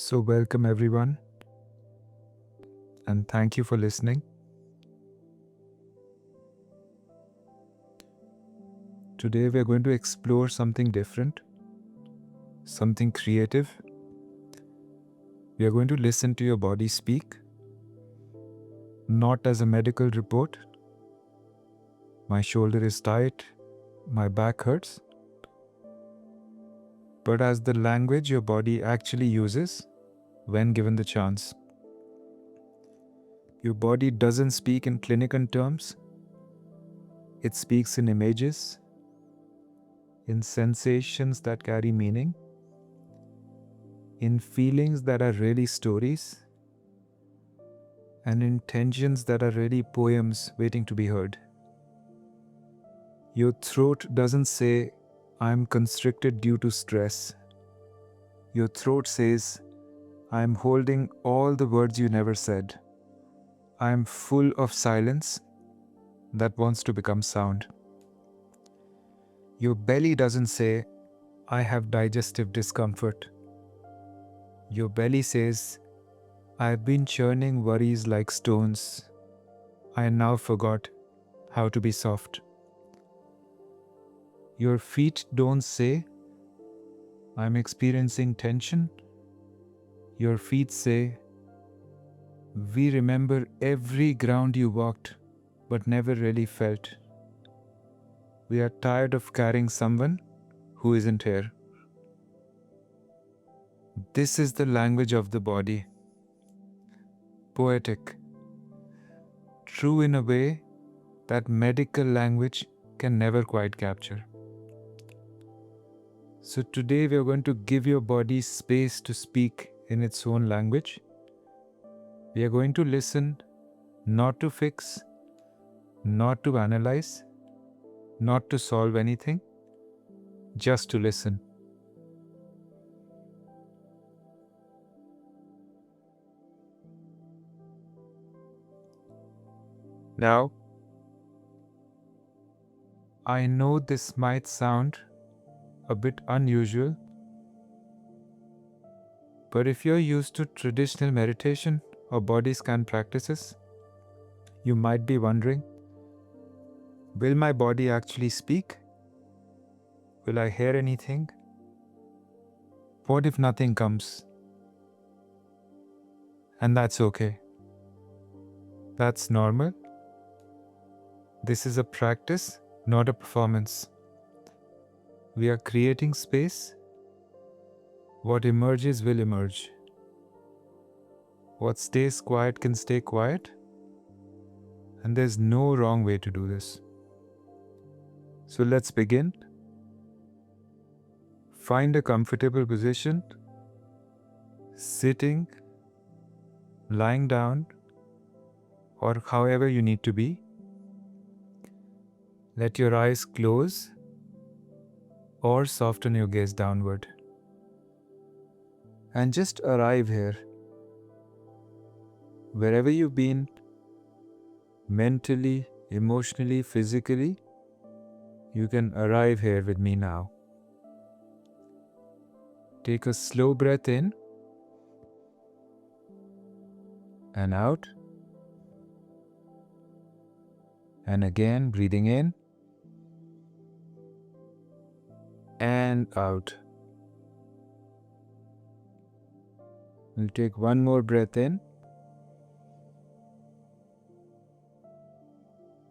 So, welcome everyone, and thank you for listening. Today, we are going to explore something different, something creative. We are going to listen to your body speak, not as a medical report. My shoulder is tight, my back hurts, but as the language your body actually uses when given the chance. Your body doesn't speak in clinical terms, it speaks in images, in sensations that carry meaning, in feelings that are really stories, and in tensions that are really poems waiting to be heard. Your throat doesn't say, I'm constricted due to stress. Your throat says, I'm holding all the words you never said. I'm full of silence that wants to become sound. Your belly doesn't say, I have digestive discomfort. Your belly says, I've been churning worries like stones. I now forgot how to be soft. Your feet don't say, I'm experiencing tension. Your feet say, we remember every ground you walked but never really felt. We are tired of carrying someone who isn't here. This is the language of the body. Poetic. True in a way that medical language can never quite capture. So today we are going to give your body space to speak in its own language. We are going to listen, not to fix, not to analyze, not to solve anything, just to listen. Now, I know this might sound a bit unusual, but if you're used to traditional meditation or body scan practices, you might be wondering, will my body actually speak? Will I hear anything? What if nothing comes? And that's okay. That's normal. This is a practice, not a performance. We are creating space. What emerges will emerge. What stays quiet can stay quiet. And there's no wrong way to do this. So let's begin. Find a comfortable position, sitting, lying down, or however you need to be. Let your eyes close or soften your gaze downward. And just arrive here. Wherever you've been, mentally, emotionally, physically, you can arrive here with me now. Take a slow breath in and out. And again, breathing in and out. We'll take one more breath in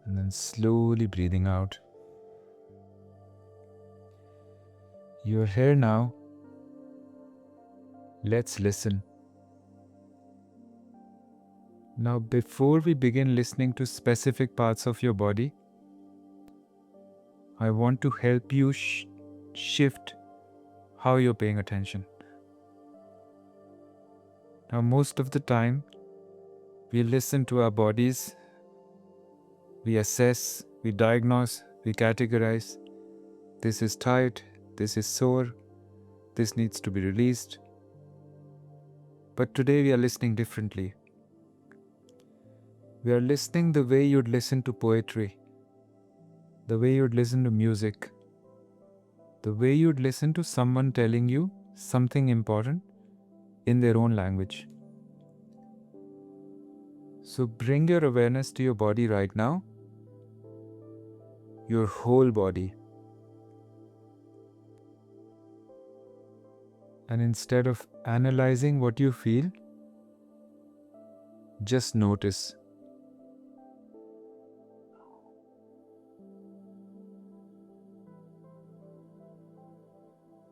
and then slowly breathing out. You're here now. Let's listen. Now, before we begin listening to specific parts of your body, I want to help you shift how you're paying attention. Now, most of the time, we listen to our bodies, we assess, we diagnose, we categorize. This is tight, this is sore, this needs to be released. But today we are listening differently. We are listening the way you'd listen to poetry, the way you'd listen to music, the way you'd listen to someone telling you something important in their own language. So bring your awareness to your body right now, your whole body. And instead of analyzing what you feel, just notice.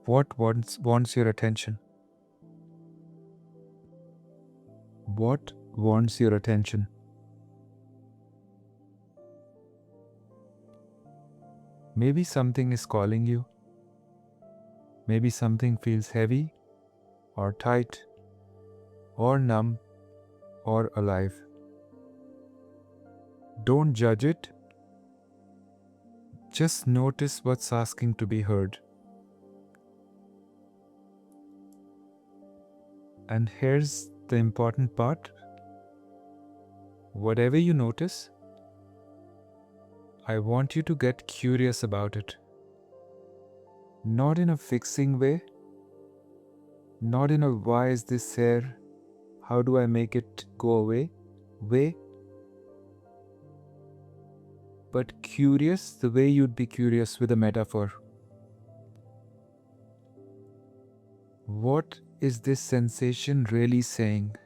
What wants your attention? What wants your attention? Maybe something is calling you. Maybe something feels heavy, or tight, or numb, or alive. Don't judge it. Just notice what's asking to be heard. And here's the important part. Whatever you notice, I want you to get curious about it. Not in a fixing way, not in a why is this here, how do I make it go away way, but curious the way you'd be curious with a metaphor. What is this sensation really saying?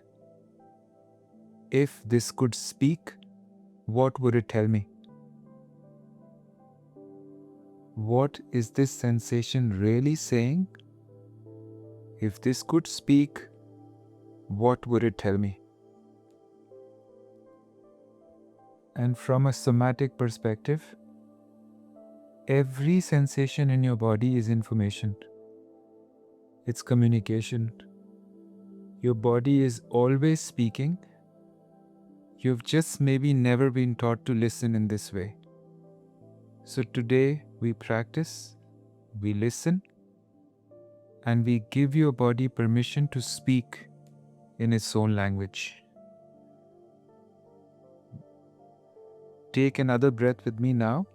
If this could speak, what would it tell me? What is this sensation really saying? If this could speak, what would it tell me? And from a somatic perspective, every sensation in your body is information. It's communication. Your body is always speaking. You've just maybe never been taught to listen in this way. So today we practice, we listen, and we give your body permission to speak in its own language. Take another breath with me now.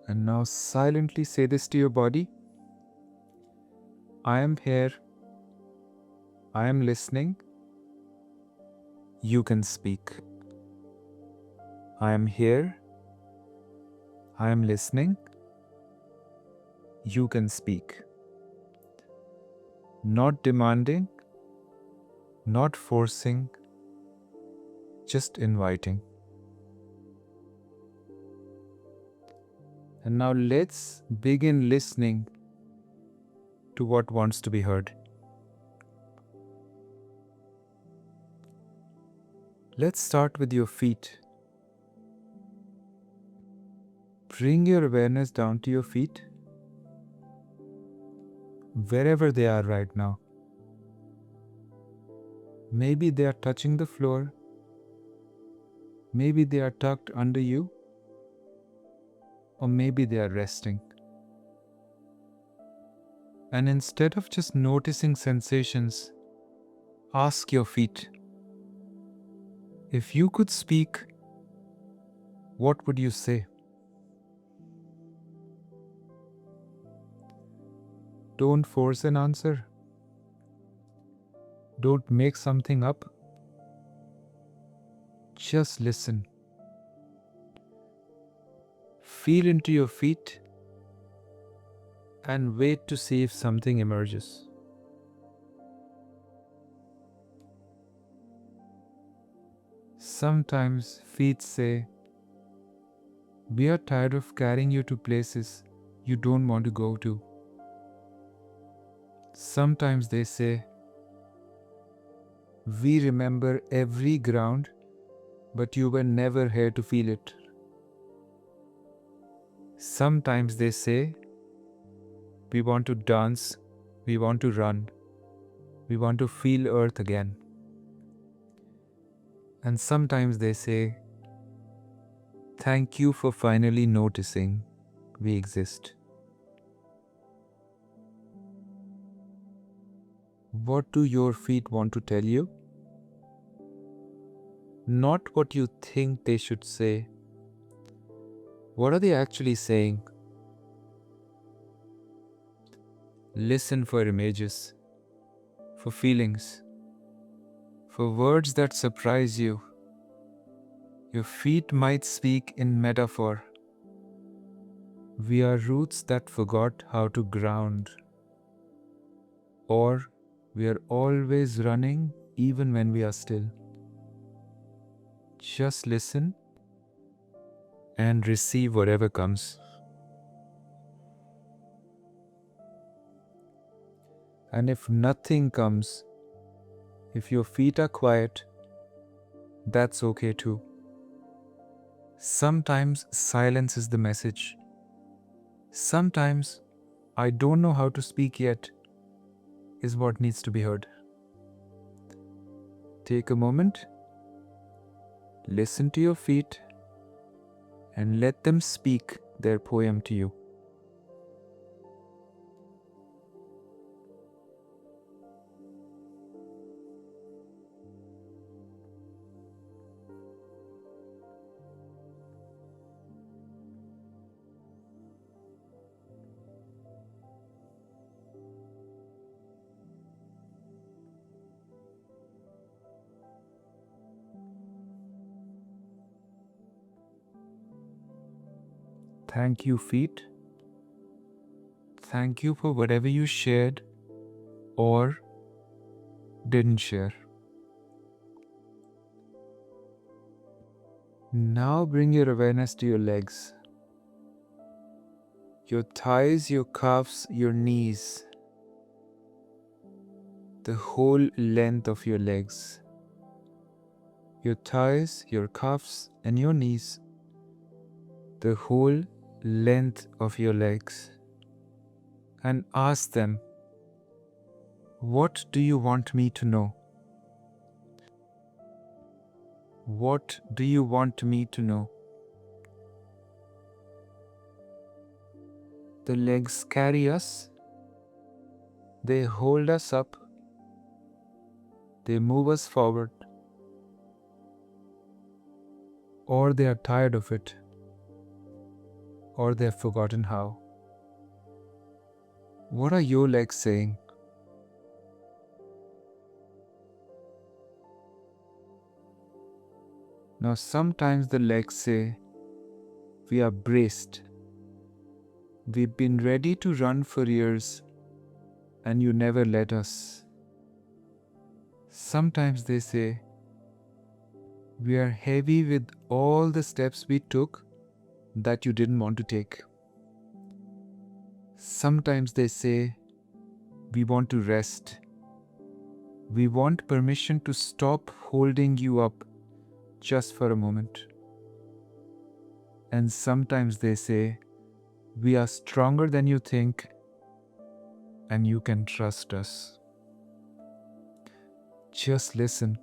And now silently say this to your body. I am here. I am listening. You can speak. I am here. I am listening. You can speak. Not demanding, not forcing, just inviting. And now let's begin listening to what wants to be heard. Let's start with your feet. Bring your awareness down to your feet, wherever they are right now. Maybe they are touching the floor. Maybe they are tucked under you. Or maybe they are resting. And instead of just noticing sensations, ask your feet, if you could speak, what would you say? Don't force an answer. Don't make something up. Just listen. Feel into your feet and wait to see if something emerges. Sometimes feet say, we are tired of carrying you to places you don't want to go to. Sometimes they say, we remember every ground, but you were never here to feel it. Sometimes they say, we want to dance, we want to run, we want to feel earth again. And sometimes they say, thank you for finally noticing we exist. What do your feet want to tell you? Not what you think they should say. What are they actually saying? Listen for images, for feelings, for words that surprise you. Your feet might speak in metaphor. We are roots that forgot how to ground. Or we are always running even when we are still. Just listen and receive whatever comes. And if nothing comes, if your feet are quiet, that's okay too. Sometimes silence is the message. Sometimes I don't know how to speak yet is what needs to be heard. Take a moment, listen to your feet, and let them speak their poem to you. Thank you, feet. Thank you for whatever you shared or didn't share. Now bring your awareness to your legs, your thighs, your calves, your knees, the whole length of your legs, your thighs, your calves, and your knees, the whole length of your legs, and ask them, what do you want me to know? What do you want me to know? The legs carry us, they hold us up, they move us forward, or they are tired of it, or they have forgotten how. What are your legs saying? Now sometimes the legs say, we are braced. We've been ready to run for years and you never let us. Sometimes they say, we are heavy with all the steps we took that you didn't want to take. Sometimes they say, we want to rest. We want permission to stop holding you up just for a moment. And sometimes they say, we are stronger than you think and you can trust us. Just listen.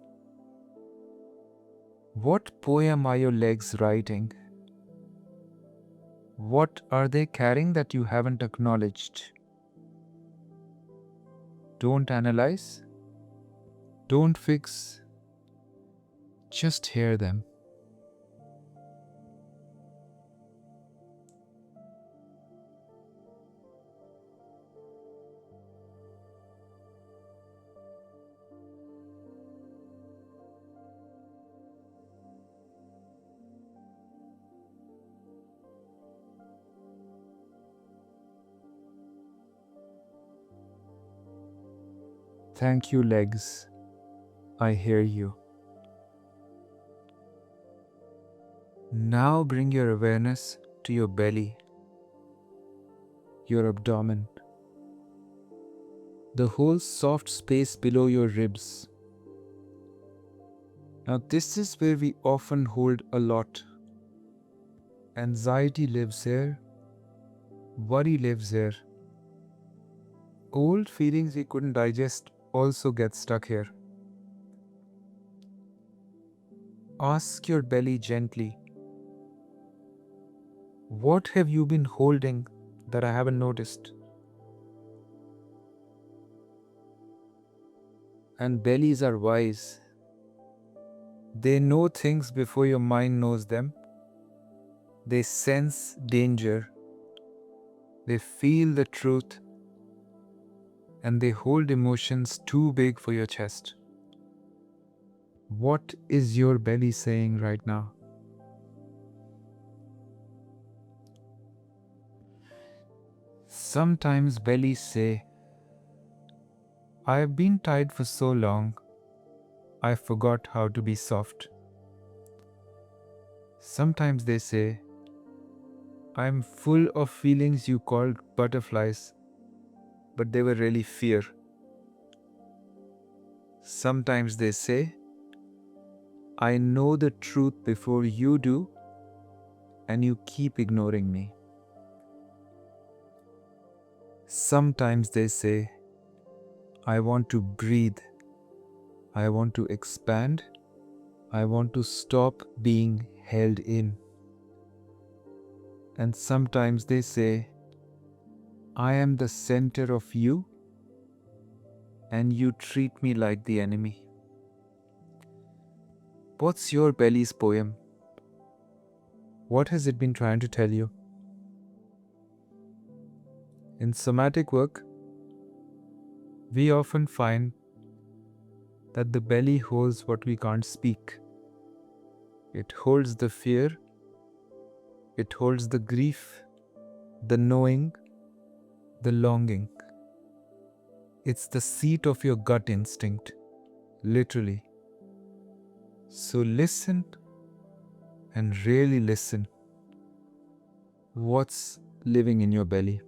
What poem are your legs writing? What are they carrying that you haven't acknowledged? Don't analyze. Don't fix. Just hear them. Thank you, legs. I hear you. Now bring your awareness to your belly, your abdomen, the whole soft space below your ribs. Now, this is where we often hold a lot. Anxiety lives here, worry lives here. Old feelings we couldn't digest also get stuck here. Ask your belly gently, what have you been holding that I haven't noticed? And bellies are wise. They know things before your mind knows them. They sense danger. They feel the truth. and they hold emotions too big for your chest. What is your belly saying right now? Sometimes bellies say, I have been tied for so long, I forgot how to be soft. Sometimes they say, I am full of feelings you called butterflies, but they were really fear. Sometimes they say, I know the truth before you do, and you keep ignoring me. Sometimes they say, I want to breathe, I want to expand, I want to stop being held in. And sometimes they say, I am the center of you, and you treat me like the enemy. What's your belly's poem? What has it been trying to tell you? In somatic work, we often find that the belly holds what we can't speak. It holds the fear, it holds the grief, the knowing, the longing. It's the seat of your gut instinct, literally. So listen and really listen. What's living in your belly?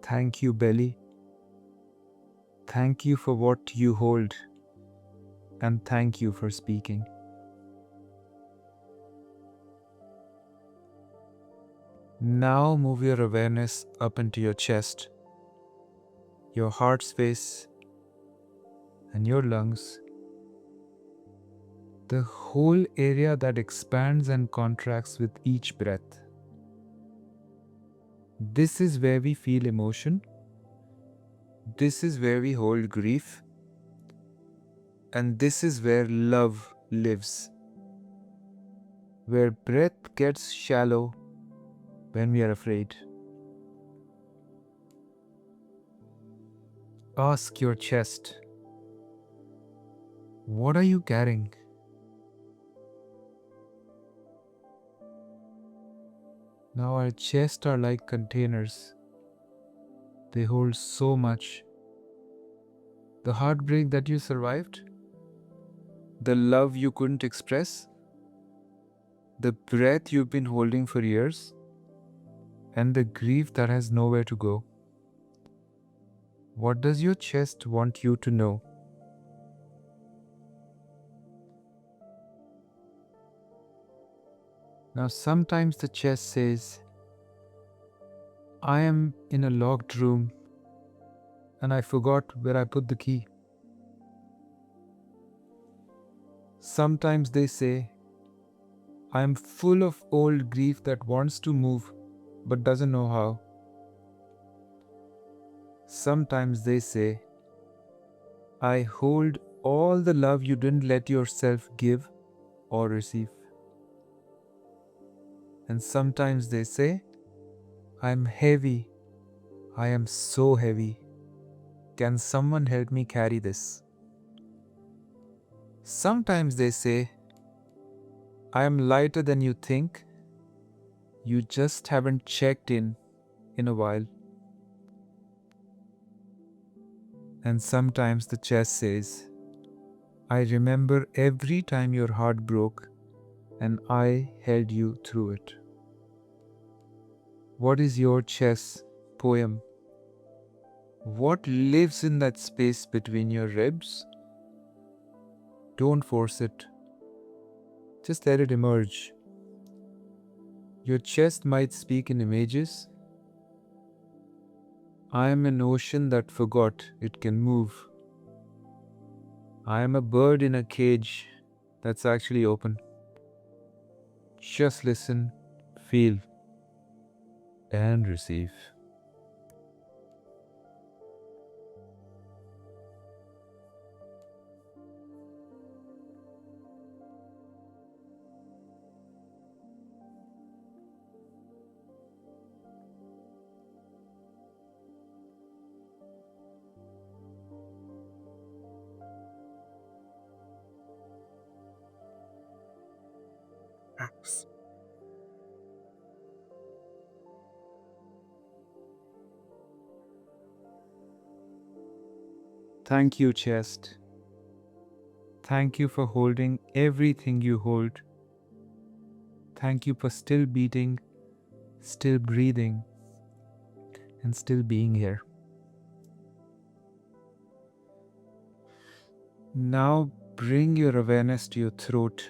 Thank you, belly. Thank you for what you hold, and thank you for speaking. Now move your awareness up into your chest, your heart space, and your lungs. The whole area that expands and contracts with each breath. This is where we feel emotion. This is where we hold grief. And this is where love lives. Where breath gets shallow when we are afraid. Ask your chest, what are you carrying? Now our chests are like containers. They hold so much. The heartbreak that you survived, the love you couldn't express, the breath you've been holding for years, and the grief that has nowhere to go. What does your chest want you to know? Now sometimes the chest says, I am in a locked room and I forgot where I put the key. Sometimes they say, I am full of old grief that wants to move but doesn't know how. Sometimes they say, I hold all the love you didn't let yourself give or receive. And sometimes they say, I am heavy. I am so heavy. Can someone help me carry this? Sometimes they say, I am lighter than you think. You just haven't checked in a while. And sometimes the chest says, I remember every time your heart broke and I held you through it. What is your chest poem? What lives in that space between your ribs? Don't force it. Just let it emerge. Your chest might speak in images. I am an ocean that forgot it can move. I am a bird in a cage that's actually open. Just listen, feel, and receive. Thank you, chest. Thank you for holding everything you hold. Thank you for still beating, still breathing, and still being here. Now bring your awareness to your throat,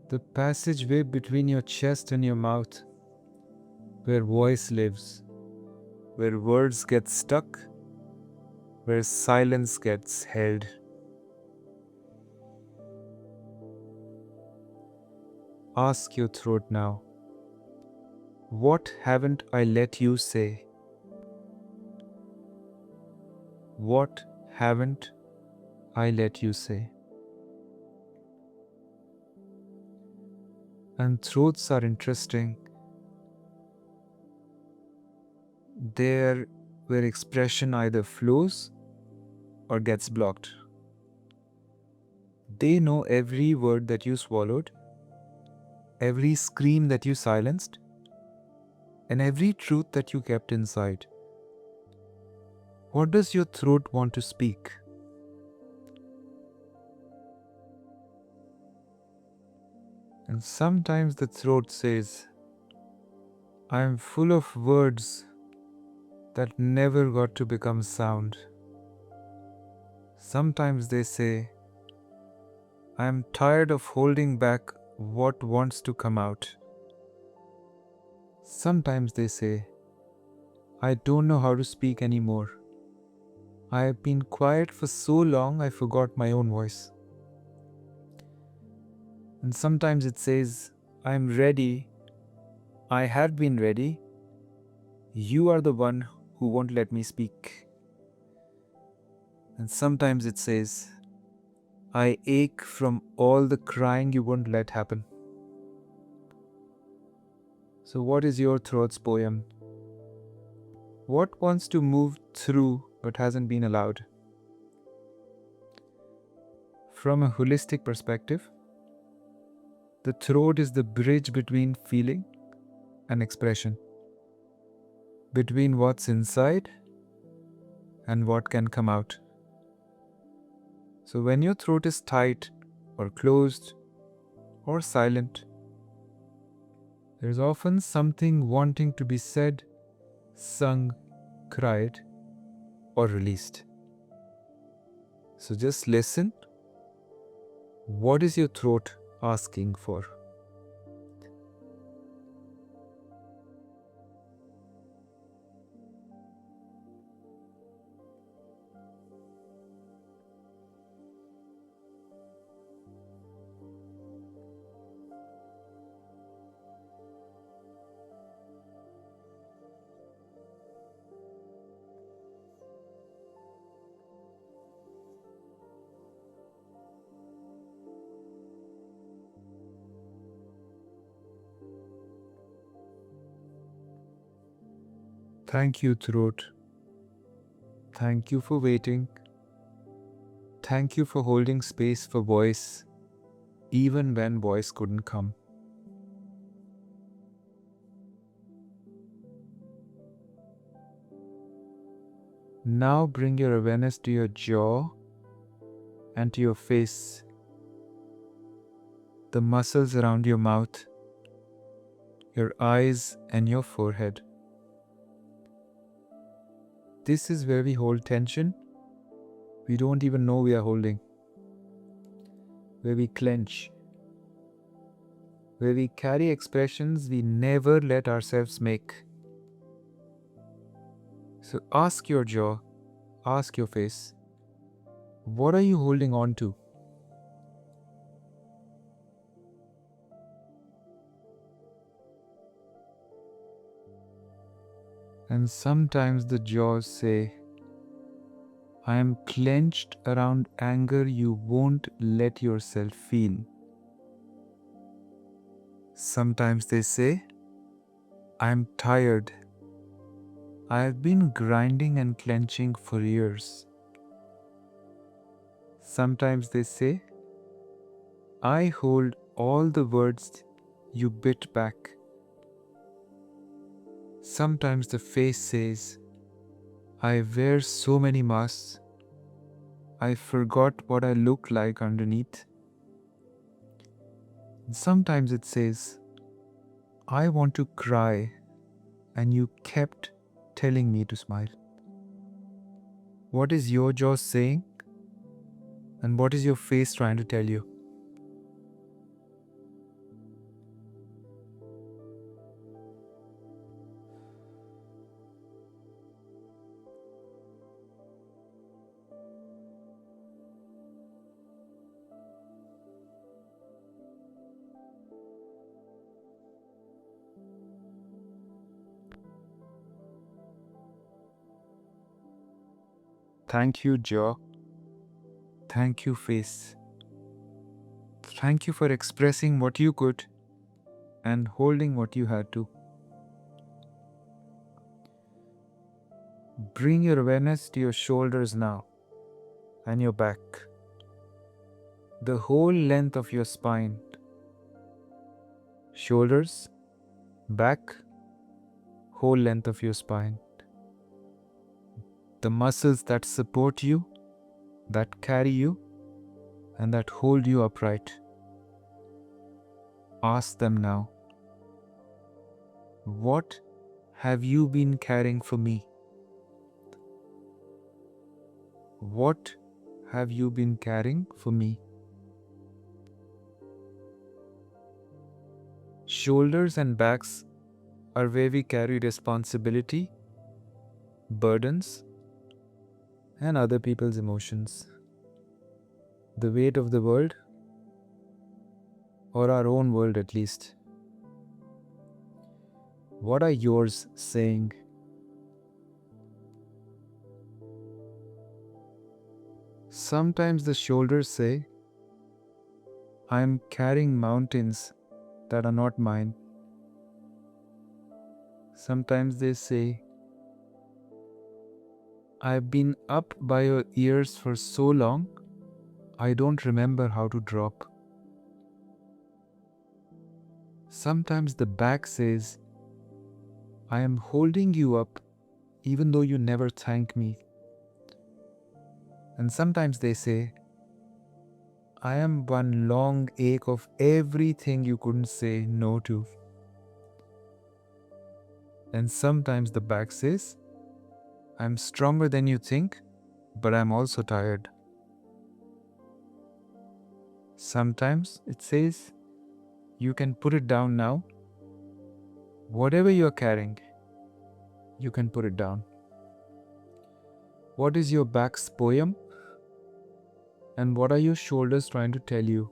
the passageway between your chest and your mouth, where voice lives, where words get stuck, where silence gets held. Ask your throat now, what haven't I let you say? What haven't I let you say? And throats are interesting. They're where expression either flows or gets blocked. They know every word that you swallowed, every scream that you silenced, and every truth that you kept inside. What does your throat want to speak? And sometimes the throat says, I am full of words that never got to become sound. Sometimes they say, I am tired of holding back what wants to come out. Sometimes they say, I don't know how to speak anymore. I have been quiet for so long I forgot my own voice. And sometimes it says, I am ready. I have been ready. You are the one who won't let me speak. And sometimes it says, I ache from all the crying you won't let happen. So what is your throat's poem? What wants to move through but hasn't been allowed? From a holistic perspective, the throat is the bridge between feeling and expression, between what's inside and what can come out. So when your throat is tight or closed or silent, there's often something wanting to be said, sung, cried, or released. So just listen. What is your throat asking for? Thank you, throat. Thank you for waiting. Thank you for holding space for voice, even when voice couldn't come. Now bring your awareness to your jaw and to your face, the muscles around your mouth, your eyes, and your forehead. This is where we hold tension we don't even know we are holding, where we clench, where we carry expressions we never let ourselves make. So ask your jaw, ask your face, what are you holding on to? And sometimes the jaws say, I am clenched around anger you won't let yourself feel. Sometimes they say, I am tired. I have been grinding and clenching for years. Sometimes they say, I hold all the words you bit back. Sometimes the face says, I wear so many masks, I forgot what I look like underneath. Sometimes it says, I want to cry, and you kept telling me to smile. What is your jaw saying? And what is your face trying to tell you? Thank you, jaw. Thank you, face. Thank you for expressing what you could and holding what you had to. Bring your awareness to your shoulders now and your back. The whole length of your spine. Shoulders, back, whole length of your spine. The muscles that support you, that carry you, and that hold you upright. Ask them now, what have you been carrying for me? What have you been carrying for me? Shoulders and backs are where we carry responsibility, burdens, and other people's emotions. The weight of the world, or our own world at least. What are yours saying? Sometimes the shoulders say, I am carrying mountains that are not mine. Sometimes they say, I've been up by your ears for so long, I don't remember how to drop. Sometimes the back says, I am holding you up even though you never thank me. And sometimes they say, I am one long ache of everything you couldn't say no to. And sometimes the back says, I'm stronger than you think, but I'm also tired. Sometimes it says, you can put it down now. Whatever you're carrying, you can put it down. What is your back's poem? And what are your shoulders trying to tell you?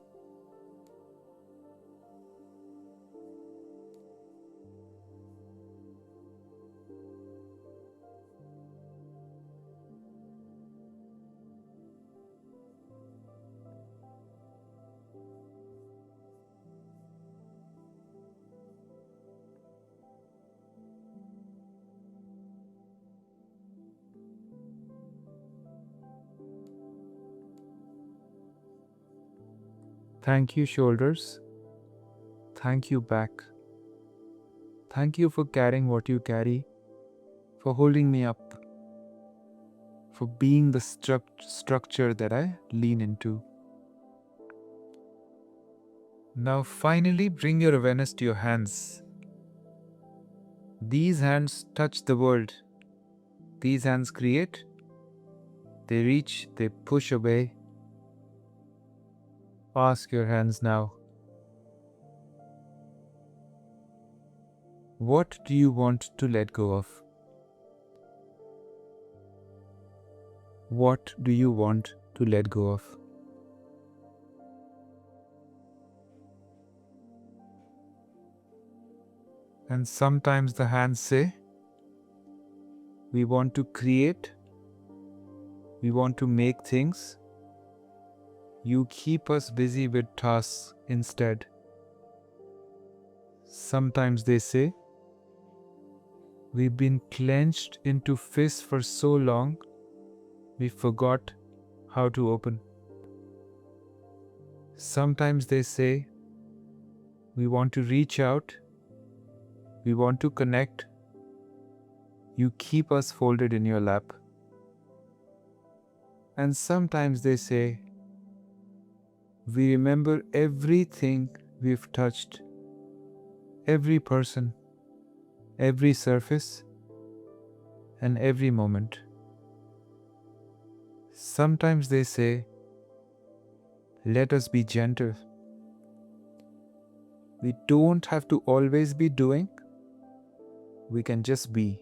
Thank you, shoulders. Thank you, back. Thank you for carrying what you carry, for holding me up, for being the structure that I lean into. Now, finally, bring your awareness to your hands. These hands touch the world. These hands create, they reach, they push away. Ask your hands now, what do you want to let go of? What do you want to let go of? And sometimes the hands say, We want to create. We want to make things. You keep us busy with tasks instead. Sometimes they say, we've been clenched into fists for so long, we forgot how to open. Sometimes they say, we want to reach out, we want to connect. You keep us folded in your lap. And sometimes they say, we remember everything we've touched, every person, every surface, and every moment. Sometimes they say, let us be gentle. We don't have to always be doing, we can just be.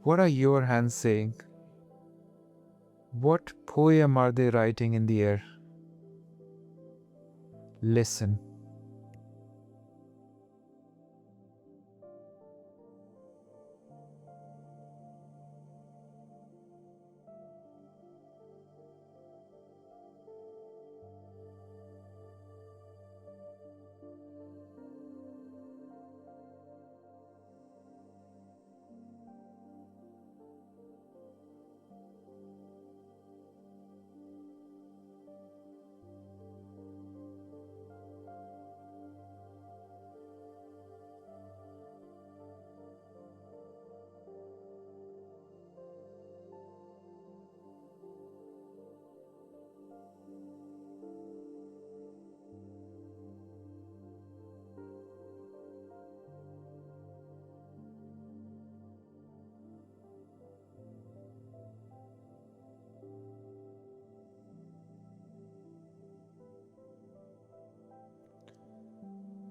What are your hands saying? What poem are they writing in the air? Listen.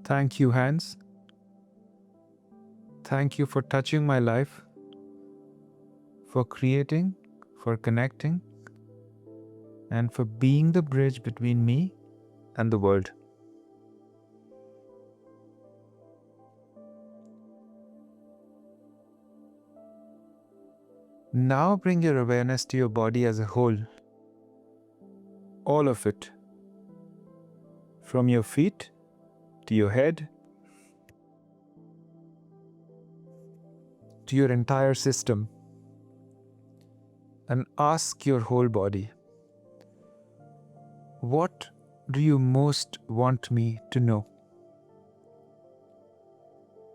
Thank you, hands. Thank you for touching my life, for creating, for connecting, and for being the bridge between me and the world. Now bring your awareness to your body as a whole. All of it. From your feet to your head to your entire system. And ask your whole body, what do you most want me to know?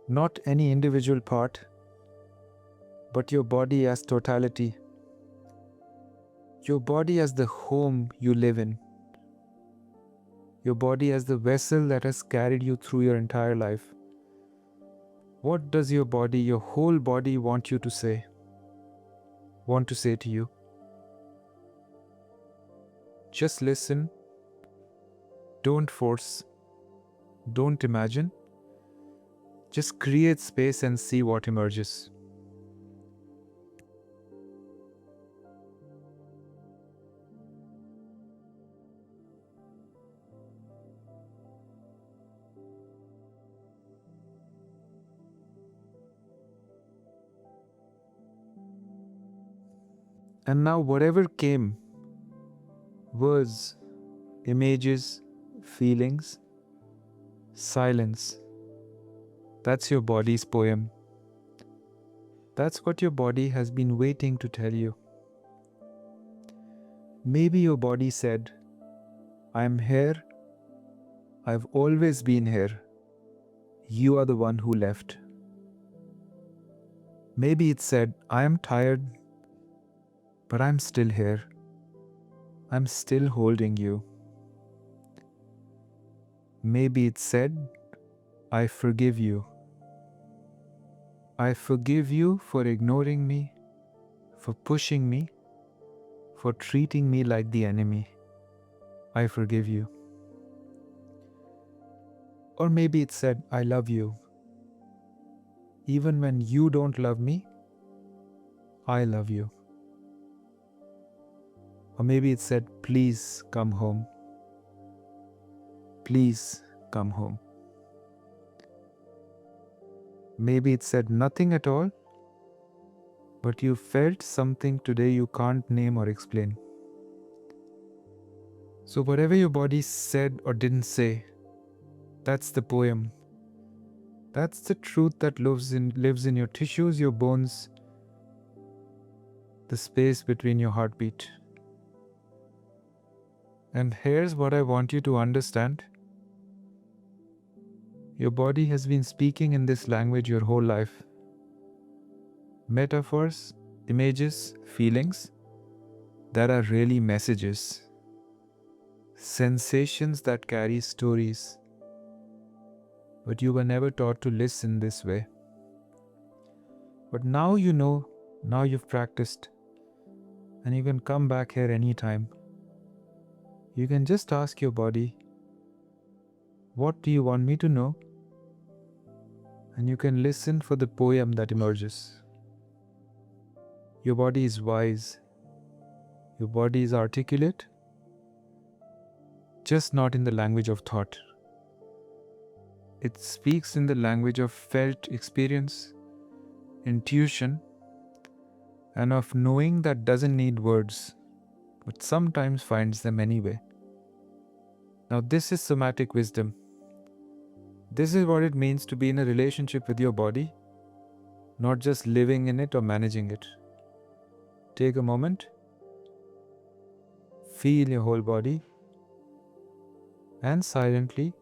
Not any individual part, but your body as totality. Your body as the home you live in. Your body as the vessel that has carried you through your entire life. What does your body, your whole body, want you to say? Want to say to you? Just listen. Don't force. Don't imagine. Just create space and see what emerges. And now, whatever came, words, images, feelings, silence, that's your body's poem. That's what your body has been waiting to tell you. Maybe your body said, I'm here, I've always been here. You are the one who left. Maybe it said, I am tired, but I'm still here. I'm still holding you. Maybe it said, I forgive you. I forgive you for ignoring me, for pushing me, for treating me like the enemy. I forgive you. Or maybe it said, I love you. Even when you don't love me, I love you. Or maybe it said, please come home. Please come home. Maybe it said nothing at all, but you felt something today you can't name or explain. So whatever your body said or didn't say, that's the poem. That's the truth that lives in your tissues, your bones, the space between your heartbeat. And here's what I want you to understand. Your body has been speaking in this language your whole life. Metaphors, images, feelings that are really messages. Sensations that carry stories. But you were never taught to listen this way. But now you know, now you've practiced, and you can come back here anytime. You can just ask your body, what do you want me to know? And you can listen for the poem that emerges. Your body is wise. Your body is articulate, just not in the language of thought. It speaks in the language of felt experience, intuition, and of knowing that doesn't need words, but sometimes finds them anyway. Now, this is somatic wisdom. This is what it means to be in a relationship with your body, not just living in it or managing it. Take a moment, feel your whole body, and silently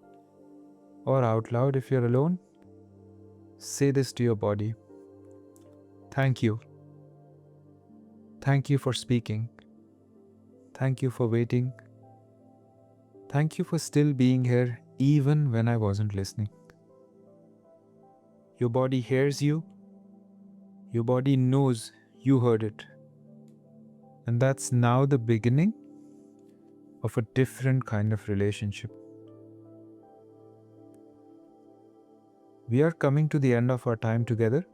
or out loud if you're alone, say this to your body. Thank you. Thank you for speaking. Thank you for waiting. Thank you for still being here even when I wasn't listening. Your body hears you. Your body knows you heard it. And that's now the beginning of a different kind of relationship. We are coming to the end of our time together,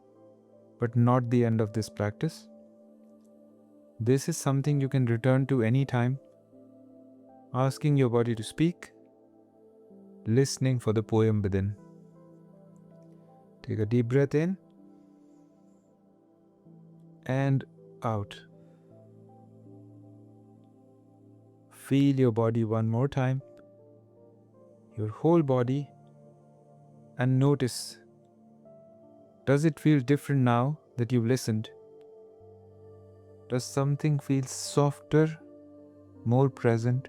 but not the end of this practice. This is something you can return to anytime, asking your body to speak, listening for the poem within. Take a deep breath in and out. Feel your body one more time, your whole body, and notice, does it feel different now that you've listened? Does something feel softer, more present,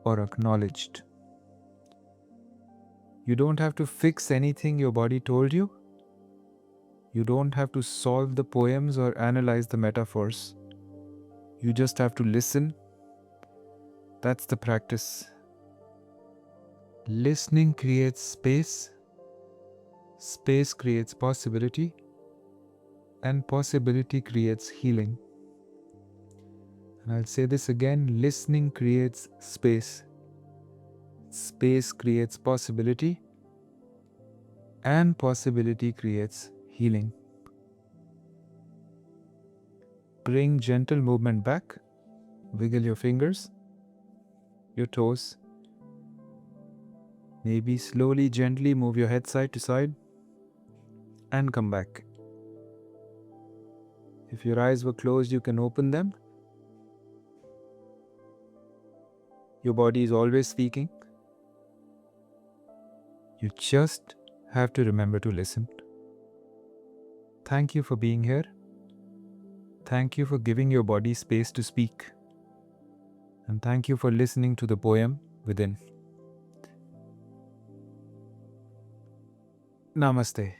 or acknowledged? You don't have to fix anything your body told you. You don't have to solve the poems or analyze the metaphors. You just have to listen. That's the practice. Listening creates space. Space creates possibility. And possibility creates healing. And I'll say this again, listening creates space. Space creates possibility. And possibility creates healing. Bring gentle movement back. Wiggle your fingers, your toes. Maybe slowly, gently move your head side to side and come back. If your eyes were closed, you can open them. Your body is always speaking. You just have to remember to listen. Thank you for being here. Thank you for giving your body space to speak. And thank you for listening to the poem within. Namaste.